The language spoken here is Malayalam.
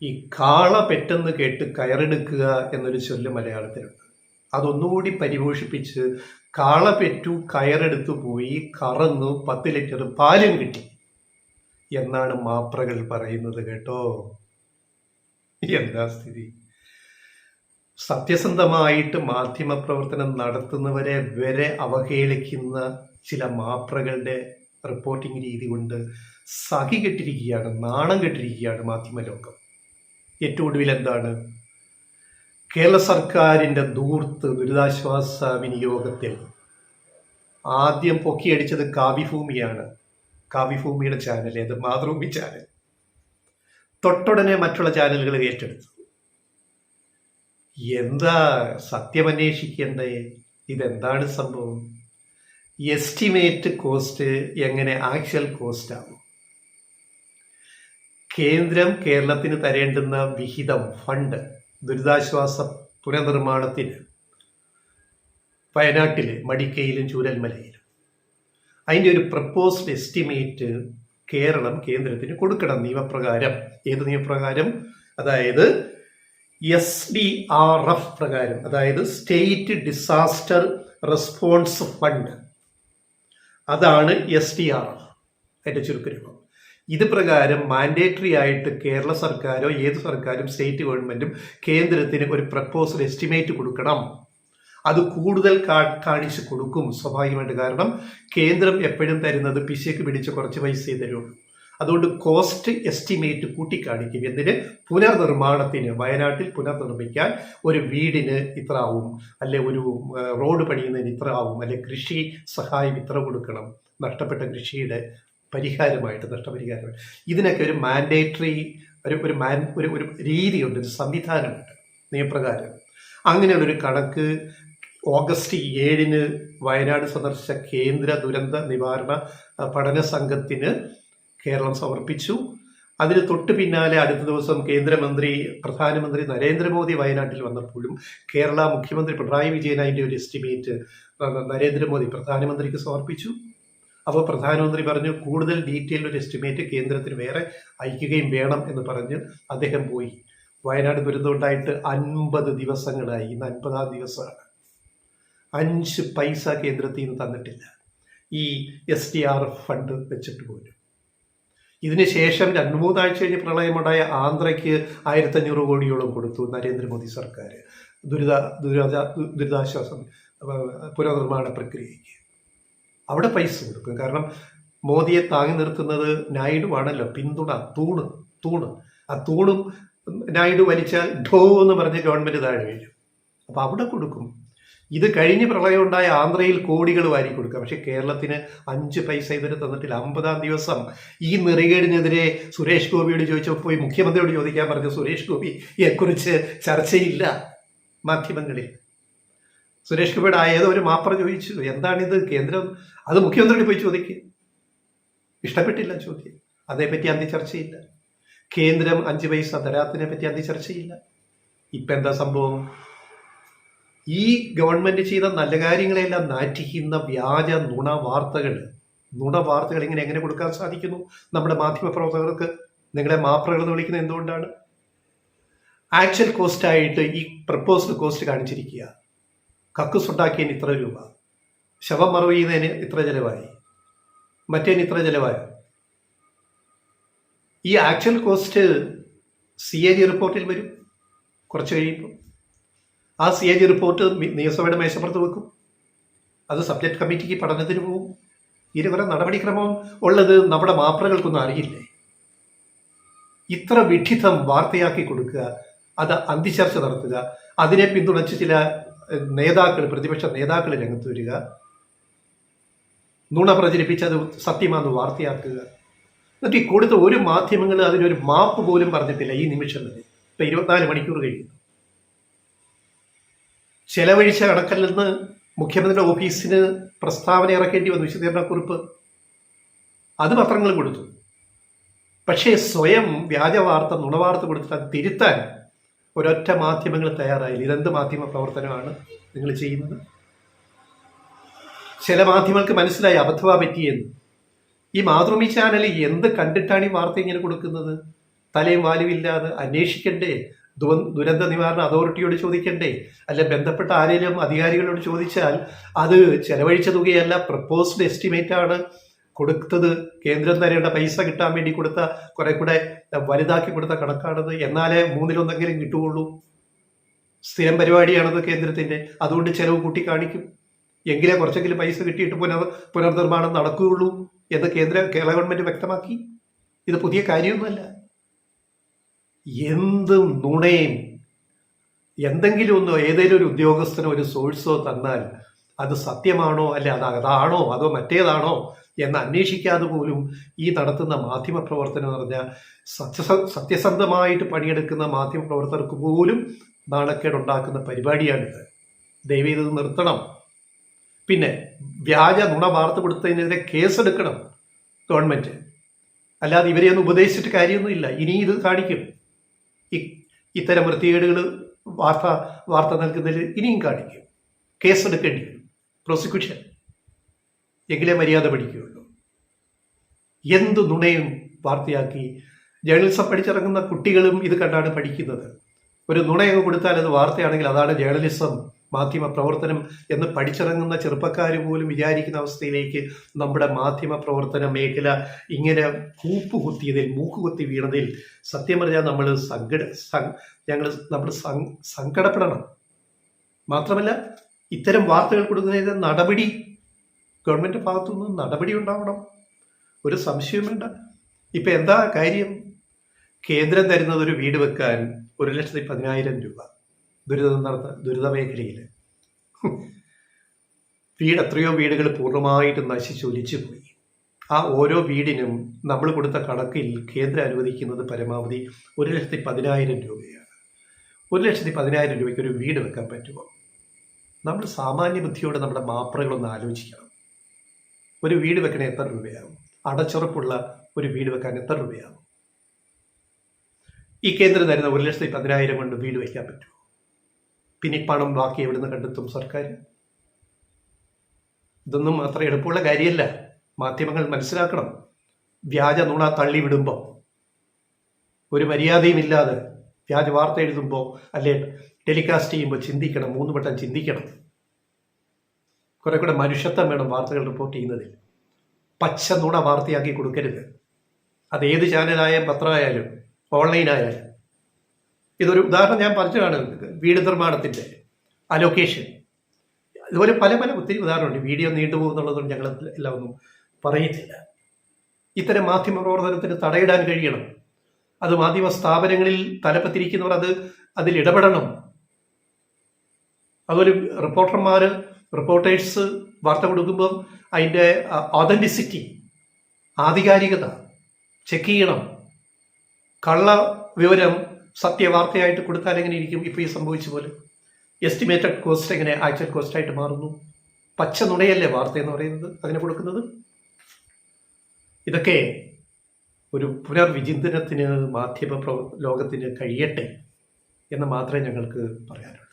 ഈ കാള പെട്ടെന്ന് കേട്ട് കയറെടുക്കുക എന്നൊരു ചൊല്ല് മലയാളത്തിലുണ്ട്. അതൊന്നുകൂടി പരിപോഷിപ്പിച്ച് കാള പെറ്റു കയറെടുത്തു പോയി കറന്നു 10 ലിറ്റർ പാലും കിട്ടി എന്നാണ് മാപ്രകൾ പറയുന്നത് കേട്ടോ. എന്താ സ്ഥിതി? സത്യസന്ധമായിട്ട് മാധ്യമപ്രവർത്തനം നടത്തുന്നവരെ വരെ അവഹേളിക്കുന്ന ചില മാപ്രകളുടെ റിപ്പോർട്ടിംഗ് രീതി കൊണ്ട് സഹി കെട്ടിരിക്കുകയാണ്, നാണം കെട്ടിരിക്കുകയാണ് മാധ്യമലോകം. ഏറ്റവും ഒടുവിൽ എന്താണ്? കേരള സർക്കാരിൻ്റെ ധൂർത്ത് ദുരിതാശ്വാസ വിനിയോഗത്തിൽ ആദ്യം പൊക്കിയടിച്ചത് കാവ്യഭൂമിയാണ്. കാവ്യഭൂമിയുടെ ചാനൽ, ഏത് മാതൃഭൂമി ചാനൽ. തൊട്ടുടനെ മറ്റുള്ള ചാനലുകൾ ഏറ്റെടുത്തു. എന്താ സത്യമന്വേഷിക്കണ്ടേ? ഇതെന്താണ് സംഭവം? എസ്റ്റിമേറ്റ് കോസ്റ്റ് എങ്ങനെ ആക്ച്വൽ കോസ്റ്റ് ആകും? കേന്ദ്രം കേരളത്തിന് തരേണ്ടുന്ന വിഹിതം, ഫണ്ട്, ദുരിതാശ്വാസ പുനർനിർമ്മാണത്തിന് വയനാട്ടിൽ മടിക്കയിലും ചൂരൽമലയിലും അതിൻ്റെ ഒരു പ്രപ്പോസ്ഡ് എസ്റ്റിമേറ്റ് കേരളം കേന്ദ്രത്തിന് കൊടുക്കണം നിയമപ്രകാരം. ഏത് നിയമപ്രകാരം? അതായത് SDRF പ്രകാരം, അതായത് സ്റ്റേറ്റ് ഡിസാസ്റ്റർ റെസ്പോൺസ് ഫണ്ട്. അതാണ് SDRF അതിൻ്റെ ചുരുക്കരൂപം. ഇത് പ്രകാരം മാൻഡേറ്ററി ആയിട്ട് കേരള സർക്കാരോ ഏത് സർക്കാരും സ്റ്റേറ്റ് ഗവൺമെന്റും കേന്ദ്രത്തിന് ഒരു പ്രപ്പോസൽ എസ്റ്റിമേറ്റ് കൊടുക്കണം. അത് കൂടുതൽ കാണിച്ച് കൊടുക്കും സ്വാഭാവികമായിട്ട്. കാരണം കേന്ദ്രം എപ്പോഴും തരുന്നത് പിശയ്ക്ക് പിടിച്ച് കുറച്ച് പൈസയെ തരുള്ളൂ. അതുകൊണ്ട് കോസ്റ്റ് എസ്റ്റിമേറ്റ് കൂട്ടിക്കാണിക്കും. എന്തിന്? പുനർനിർമ്മാണത്തിന്, വയനാട്ടിൽ പുനർനിർമ്മിക്കാൻ ഒരു വീടിന് ഇത്ര ആവും, അല്ലെ ഒരു റോഡ് പണിയുന്നതിന് ഇത്ര ആവും, അല്ലെ കൃഷി സഹായം ഇത്ര കൊടുക്കണം, നഷ്ടപ്പെട്ട കൃഷിയുടെ പരിഹാരമായിട്ട്, നഷ്ടപരിഹാരമായിട്ട്. ഇതിനൊക്കെ ഒരു മാൻഡേറ്ററി ഒരു രീതിയുണ്ട്, ഒരു സംവിധാനമുണ്ട് നിയമപ്രകാരം. അങ്ങനെയുള്ളൊരു കണക്ക് ഓഗസ്റ്റ് 7 വയനാട് സന്ദർശിച്ച കേന്ദ്ര ദുരന്ത നിവാരണ പഠന സംഘത്തിന് കേരളം സമർപ്പിച്ചു. അതിന് തൊട്ട് പിന്നാലെ അടുത്ത ദിവസം പ്രധാനമന്ത്രി നരേന്ദ്രമോദി വയനാട്ടിൽ വന്നപ്പോഴും കേരള മുഖ്യമന്ത്രി പിണറായി വിജയൻ അതിൻ്റെ ഒരു എസ്റ്റിമേറ്റ് നരേന്ദ്രമോദി പ്രധാനമന്ത്രിക്ക് സമർപ്പിച്ചു. അപ്പോൾ പ്രധാനമന്ത്രി പറഞ്ഞു കൂടുതൽ ഡീറ്റെയിൽ ഒരു എസ്റ്റിമേറ്റ് കേന്ദ്രത്തിന് വേറെ അയക്കുകയും വേണം എന്ന് പറഞ്ഞ് അദ്ദേഹം പോയി. വയനാട് ദുരന്തം ഉണ്ടായിട്ട് 50 ദിവസങ്ങളായി. ഇന്ന് 50ാം ദിവസമാണ്. 5 പൈസ കേന്ദ്രത്തിൽ നിന്ന് തന്നിട്ടില്ല ഈ SDRF ഫണ്ട് വെച്ചിട്ട് പോലും. ഇതിന് ശേഷം 2-3 ആഴ്ച കഴിഞ്ഞ് പ്രളയമുണ്ടായ ആന്ധ്രയ്ക്ക് 1500 കോടിയോളം കൊടുത്തു നരേന്ദ്രമോദി സർക്കാർ ദുരിതാശ്വാസം പുനർനിർമ്മാണ പ്രക്രിയയ്ക്ക്. അവിടെ പൈസ കൊടുക്കും. കാരണം മോദിയെ താങ്ങി നിർത്തുന്നത് നായിഡു ആണല്ലോ. പിന്തുണ, തൂണ്. ആ തൂണും നായിഡു വലിച്ചാൽ ഢോ എന്ന് പറഞ്ഞ് ഗവൺമെന്റ് താഴെ വീഴും. അപ്പൊ അവിടെ കൊടുക്കും. ഇത് കഴിഞ്ഞ് പ്രളയം ഉണ്ടായ ആന്ധ്രയിൽ കോടികൾ വാരി കൊടുക്കുക. പക്ഷെ കേരളത്തിന് 5 പൈസ ഇതുവരെ തന്നിട്ടില്ല. 50ാം ദിവസം ഈ നെറികേടിനെതിരെ സുരേഷ് ഗോപിയോട് ചോദിച്ചപ്പോൾ പോയി മുഖ്യമന്ത്രിയോട് ചോദിക്കാൻ പറഞ്ഞ സുരേഷ് ഗോപിയെക്കുറിച്ച് ചർച്ചയില്ല മാധ്യമങ്ങളിൽ. സുരേഷ് ഗോപിയുടെ ഏതോ ഒരു മാപ്ര ചോദിച്ചു, എന്താണിത് കേന്ദ്രം? അത് മുഖ്യമന്ത്രിയോട് പോയി ചോദിക്കുക. ഇഷ്ടപ്പെട്ടില്ല ചോദ്യം. അതേപ്പറ്റി അന്തി ചർച്ചയില്ല. കേന്ദ്രം 5 പൈസ തരാത്തിനെ പറ്റി അന്തി ചർച്ചയില്ല. ഇപ്പം എന്താ സംഭവം? ഈ ഗവൺമെന്റ് ചെയ്ത നല്ല കാര്യങ്ങളെല്ലാം നാറ്റിക്കുന്ന വ്യാജ നുണ വാർത്തകൾ എങ്ങനെ കൊടുക്കാൻ സാധിക്കുന്നു നമ്മുടെ മാധ്യമ പ്രവർത്തകർക്ക്? നിങ്ങളെ മാപ്രകൾ എന്ന് വിളിക്കുന്നത് എന്തുകൊണ്ടാണ്? ആക്ച്വൽ കോസ്റ്റ് ആയിട്ട് ഈ പ്രപ്പോസ്ഡ് കോസ്റ്റ് കാണിച്ചിരിക്കുക. കക്കൂസ് ഉണ്ടാക്കിയതിന് ഇത്ര രൂപ, ശവം മറവ് ചെയ്യുന്നതിന് ഇത്ര ചെലവായി, മറ്റേന് ഇത്ര ചെലവായി. ഈ ആക്ച്വൽ കോസ്റ്റ് CAG റിപ്പോർട്ടിൽ വരും കുറച്ച് കഴിയുമ്പോൾ. ആ CAG റിപ്പോർട്ട് നിയമസഭയുടെ മേശപ്പുറത്ത് വെക്കും. അത് സബ്ജക്ട് കമ്മിറ്റിക്ക് പഠനത്തിന് പോകും. കുറെ നടപടിക്രമം ഉള്ളത് നമ്മുടെ മാപ്രകൾക്കൊന്നും അറിയില്ലേ? ഇത്ര വിഡ്ഢിത്തം വാർത്തയാക്കി കൊടുക്കുക, അത് അന്തിചർച്ച നടത്തുക, അതിനെ പിന്തുണച്ച് ചില നേതാക്കൾ, പ്രതിപക്ഷ നേതാക്കൾ രംഗത്ത് വരിക, നുണ പ്രചരിപ്പിച്ച് അത് സത്യമാണെന്ന് വാർത്തയാക്കുക. എന്നിട്ട് ഈ കൊടുത്ത ഒരു മാധ്യമങ്ങൾ അതിനൊരു മാപ്പ് പോലും പറഞ്ഞിട്ടില്ല ഈ നിമിഷം വരെ. ഇപ്പൊ 24 മണിക്കൂർ കഴിയുന്നു. ചെലവഴിച്ച കണക്കിൽ നിന്ന് മുഖ്യമന്ത്രിയുടെ ഓഫീസിന് പ്രസ്താവന ഇറക്കേണ്ടി വന്നു, വിശദീകരണക്കുറിപ്പ്. അത് പത്രങ്ങൾ കൊടുത്തു. പക്ഷേ സ്വയം വ്യാജ വാർത്ത, നുണവാർത്ത കൊടുത്തിട്ട് അത് തിരുത്താൻ ഒരൊറ്റ മാധ്യമങ്ങൾ തയ്യാറായില്ല. ഇതെന്ത് മാധ്യമ പ്രവർത്തനമാണ് നിങ്ങൾ ചെയ്യുന്നത്? ചില മാധ്യമങ്ങൾക്ക് മനസ്സിലായി അബദ്ധവാ പറ്റിയെന്ന്. ഈ മാതൃഭൂമി ചാനൽ എന്ത് കണ്ടിട്ടാണ് ഈ വാർത്ത ഇങ്ങനെ കൊടുക്കുന്നത്? തലയും വാലുമില്ലാതെ അന്വേഷിക്കണ്ടേ? ദുരന്ത നിവാരണ അതോറിറ്റിയോട് ചോദിക്കണ്ടേ? അല്ല ബന്ധപ്പെട്ട ആരെങ്കിലും അധികാരികളോട് ചോദിച്ചാൽ അത് ചെലവഴിച്ച തുകയല്ല, പ്രപ്പോസ്ഡ് എസ്റ്റിമേറ്റ് ആണ് കൊടുത്തത്. കേന്ദ്രം തരേണ്ട പൈസ കിട്ടാൻ വേണ്ടി കൊടുത്ത കുറെ കൂടെ വലുതാക്കി കൊടുത്ത കണക്കാണത്. എന്നാലേ 1/3 കിട്ടുകയുള്ളൂ. സ്ഥിരം പരിപാടിയാണത് കേന്ദ്രത്തിന്റെ. അതുകൊണ്ട് ചെലവ് കൂട്ടി കാണിക്കും. എങ്കിലേ കുറച്ചെങ്കിലും പൈസ കിട്ടിയിട്ട് പുനർനിർമ്മാണം നടക്കുകയുള്ളൂ എന്ന് കേരള ഗവൺമെന്റ് വ്യക്തമാക്കി. ഇത് പുതിയ കാര്യമൊന്നുമല്ല. എന്തും നുണയും. എന്തെങ്കിലും ഒന്നോ ഏതെങ്കിലും ഒരു ഉദ്യോഗസ്ഥനോ ഒരു സോഴ്സോ തന്നാൽ അത് സത്യമാണോ അല്ലെ അതാണോ അതോ മറ്റേതാണോ എന്ന് അന്വേഷിക്കാതെ പോലും ഈ നടത്തുന്ന മാധ്യമ പ്രവർത്തനം എന്ന് പറഞ്ഞാൽ സത്യസന്ധമായിട്ട് പണിയെടുക്കുന്ന മാധ്യമ പ്രവർത്തകർക്ക് പോലും നാണക്കേടുണ്ടാക്കുന്ന പരിപാടിയാണിത്. ദയവ് ഇത് നിർത്തണം. പിന്നെ വ്യാജ നുണ വാർത്ത കൊടുത്തതിനെതിരെ കേസെടുക്കണം ഗവൺമെന്റ്. അല്ലാതെ ഇവരെയൊന്നും ഉപദേശിച്ചിട്ട് കാര്യമൊന്നുമില്ല. ഇനി ഇത് കാണിക്കും. ഇത്തരം വൃത്തികേടുകൾ വാർത്ത നൽകുന്നതിൽ ഇനിയും കാണിക്കും. കേസെടുക്കേണ്ടി വരും, പ്രോസിക്യൂഷൻ. എങ്കിലേ മര്യാദ പഠിക്കുകയുള്ളൂ. എന്തു നുണയും വാർത്തയാക്കി ജേർണലിസം പഠിച്ചിറങ്ങുന്ന കുട്ടികളും ഇത് കണ്ടാണ് പഠിക്കുന്നത്. ഒരു നുണയൊക്കെ കൊടുത്താൽ അത് വാർത്തയാണെങ്കിൽ അതാണ് ജേർണലിസം, മാധ്യമ പ്രവർത്തനം എന്ന് പഠിച്ചിറങ്ങുന്ന ചെറുപ്പക്കാർ പോലും വിചാരിക്കുന്ന അവസ്ഥയിലേക്ക് നമ്മുടെ മാധ്യമ പ്രവർത്തന മേഖല ഇങ്ങനെ കൂപ്പുകുത്തിയതിൽ, മൂക്കുകുത്തി വീണതിൽ സത്യം പറഞ്ഞാൽ നമ്മൾ സങ്കടപ്പെടണം. മാത്രമല്ല ഇത്തരം വാർത്തകൾ കൊടുക്കുന്നതിന് നടപടി ഗവൺമെന്റ് ഭാഗത്തുനിന്ന് നടപടി ഉണ്ടാവണം. ഒരു സംശയം വേണ്ട. ഇപ്പൊ എന്താ കാര്യം? കേന്ദ്രം തരുന്നത് ഒരു വീട് വെക്കാൻ 1,10,000 രൂപ ദുരിത മേഖലയിൽ. എത്രയോ വീടുകൾ പൂർണ്ണമായിട്ട് നശിച്ചൊലിച്ചു പോയി. ആ ഓരോ വീടിനും നമ്മൾ കൊടുത്ത കണക്കിൽ കേന്ദ്രം അനുവദിക്കുന്നത് പരമാവധി 1,10,000 രൂപയാണ്. 1,10,000 രൂപയ്ക്ക് ഒരു വീട് വെക്കാൻ പറ്റുമോ? നമ്മൾ സാമാന്യ ബുദ്ധിയോടെ നമ്മുടെ മാപ്രകളൊന്ന് ആലോചിക്കണം. ഒരു വീട് വെക്കണ എത്ര രൂപയാകും? അടച്ചുറപ്പുള്ള ഒരു വീട് വെക്കാൻ എത്ര രൂപയാകും? ഈ കേന്ദ്രം തരുന്ന 1,10,000 കൊണ്ട് വീട് വയ്ക്കാൻ പറ്റുമോ? പിന്നെ പണം ബാക്കി എവിടുന്ന് കണ്ടെത്തും സർക്കാർ? ഇതൊന്നും അത്ര എളുപ്പമുള്ള കാര്യമല്ല. മാധ്യമങ്ങൾ മനസ്സിലാക്കണം. വ്യാജ നുണ തള്ളിവിടുമ്പോൾ, ഒരു മര്യാദയും ഇല്ലാതെ വ്യാജ വാർത്ത എഴുതുമ്പോൾ അല്ലെ ടെലികാസ്റ്റ് ചെയ്യുമ്പോൾ ചിന്തിക്കണം, 3 വട്ടം ചിന്തിക്കണം. കുറെ കൂടെ മനുഷ്യത്വം വേണം വാർത്തകൾ റിപ്പോർട്ട് ചെയ്യുന്നതിൽ. പച്ച നുണ വാർത്തയാക്കി കൊടുക്കരുത്. അത് ഏത് ചാനലായാലും പത്രമായാലും ഓൺലൈനായാലും. ഇതൊരു ഉദാഹരണം ഞാൻ പറഞ്ഞതാണ്. വീട് നിർമ്മാണത്തിൻ്റെ അലൊക്കേഷൻ, ഇതുപോലെ പല ഒത്തിരി ഉദാഹരണമുണ്ട്. വീഡിയോ നീണ്ടുപോകുന്നുള്ളതുകൊണ്ട് ഞങ്ങൾ എല്ലാം ഒന്നും പറയുന്നില്ല. ഇത്തരം മാധ്യമ പ്രവർത്തനത്തിന് തടയിടാൻ കഴിയണം. അത് മാധ്യമ സ്ഥാപനങ്ങളിൽ തലപ്പത്തിരിക്കുന്നവർ അതിൽ ഇടപെടണം. അതുപോലെ റിപ്പോർട്ടേഴ്സ് വാർത്ത കൊടുക്കുമ്പം അതിൻ്റെ ഓതൻറ്റിസിറ്റി, ആധികാരികത ചെക്ക് ചെയ്യണം. കള്ള വിവരം സത്യവാർത്തയായിട്ട് കൊടുത്താൽ എങ്ങനെ ഇരിക്കും? ഇപ്പോൾ ഈ സംഭവിച്ച പോലെ എസ്റ്റിമേറ്റഡ് കോസ്റ്റ് എങ്ങനെ ആക്ച്വൽ കോസ്റ്റായിട്ട് മാറുന്നു? പച്ച നുണയല്ലേ വാർത്ത എന്ന് പറയുന്നത് അതിനെ കൊടുക്കുന്നത്? ഇതൊക്കെ ഒരു പുനർവിചിന്തനത്തിന് മാധ്യമ ലോകത്തിന് കഴിയട്ടെ എന്ന് മാത്രമേ ഞങ്ങൾക്ക് പറയാനുള്ളൂ.